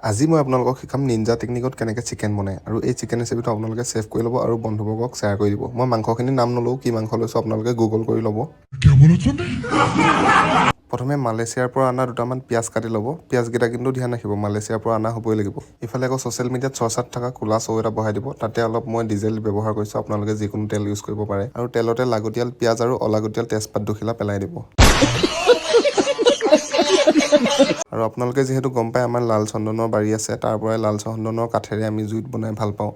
আজি মই আপোনালোকক শিকাম নিনজা টেকনিকত কেনেকৈ চিকেন বনায় আৰু এই চিকেন ৰেচিপিটো আপোনালোকে ছেভ কৰি ল'ব আৰু বন্ধুবৰ্গক শ্বেয়াৰ কৰি দিব। মই মাংসখিনিৰ নাম নলওঁ, কি মাংস লৈছোঁ আপোনালোকে গুগল কৰি ল'ব। প্ৰথমে মালয়েছিয়াৰ পৰা অনা দুটামান পিঁয়াজ কাটি ল'ব। পিঁয়াজকেইটা কিন্তু ধ্যান ৰাখিব, মালয়েছিয়াৰ পৰা অনা হ'বই লাগিব। ইফালে আকৌ ছ'চিয়েল মিডিয়াত চৰ্চাত থকা ক'লা চৌ এটা বহাই দিব। তাতে অলপ মই ডিজেল ব্যৱহাৰ কৰিছোঁ, আপোনালোকে যিকোনো তেল ইউজ কৰিব পাৰে। আৰু তেলতে লাগতিয়াল পিঁয়াজ আৰু অলাগতিয়াল তেজপাত দুখিলা পেলাই দিব। আৰু আপোনালোকে যিহেতু গম পায় আমাৰ লাল চন্দনৰ বাৰী আছে, তাৰ পৰাই লাল চন্দনৰ কাঠেৰে আমি জুইত বনাই ভাল পাওঁ।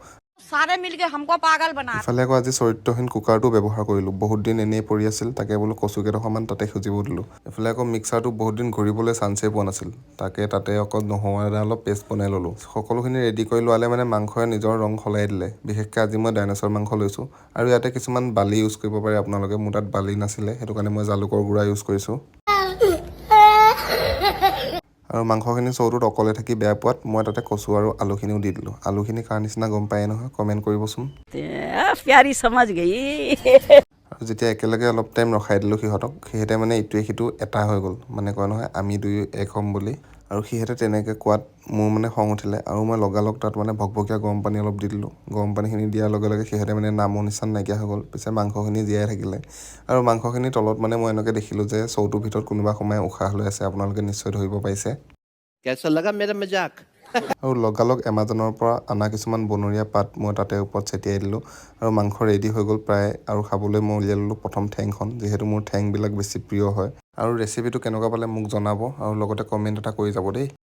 ইফালে আকৌ আজি চৰিত্ৰহীন কুকাৰটো ব্যৱহাৰ কৰিলোঁ। বহুত দিন এনেই পৰি আছিল, তাকে বোলো কচুকেইডোখৰমান তাতে খুজিব দিলোঁ। ইফালে আকৌ মিক্সাৰটো বহুত দিন ঘূৰিবলৈ চান্সেই পোৱা নাছিল, তাতে অকল নহৰু আদা অলপ পেষ্ট বনাই ল'লোঁ। সকলোখিনি ৰেডি কৰি লোৱালে মানে মাংসই নিজৰ ৰং সলাই দিলে। বিশেষকৈ আজি মই ডাইনছৰ মাংস লৈছোঁ আৰু ইয়াতে কিছুমান বালি ইউজ কৰিব পাৰে আপোনালোকে। মোৰ তাত বালি নাছিলে, সেইটো কাৰণে মই জালুকৰ গুড়া ইউজ কৰিছোঁ। আৰু মাংসখিনি চৌটোত অকলে থাকি বেয়া পোৱাত মই তাতে কচু আৰু আলুখিনিও দি দিলোঁ। আলুখিনি কাৰ নিচিনা গম পায়ে নহয়, কমেণ্ট কৰিবচোন। প্যাৰি সমাজ গই। আৰু যেতিয়া একেলগে অলপ টাইম ৰখাই দিলোঁ সিহঁতক, সিহঁতে মানে ইটোৱে সিটো এটা হৈ গ'ল। মানে কয় নহয় আমি দুয়ো এক হ'ম বুলি। আৰু সিহঁতে তেনেকৈ কোৱাত মোৰ মানে খং উঠিলে আৰু মই লগালগ তাত মানে ভকভকীয়া গৰম পানী অলপ দি দিলোঁ। গৰম পানীখিনি দিয়াৰ লগে লগে সিহঁতে মানে নামৰ নিচান নাইকিয়া হৈ গ'ল। পিছে মাংসখিনি জীয়াই থাকিলে আৰু মাংসখিনিৰ তলত মানে মই এনেকৈ দেখিলোঁ যে চৌটোৰ ভিতৰত কোনোবা সোমাই উশাহ লৈ আছে। আপোনালোকে নিশ্চয় ধৰিব পাৰিছে। আৰু লগালগ এমাজনৰ পৰা অনা কিছুমান বনৰীয়া পাত মই তাতে ওপৰত ছটিয়াই দিলোঁ আৰু মাংস ৰেডি হৈ গ'ল প্ৰায়। আৰু খাবলৈ মই উলিয়াই ল'লোঁ প্ৰথম ঠেংখন, যিহেতু মোৰ ঠেংবিলাক বেছি প্ৰিয় হয়। আৰু ৰেচিপিটো কেনেকুৱা পালে মোক জনাব আৰু লগতে কমেণ্ট এটা কৰি যাব দেই।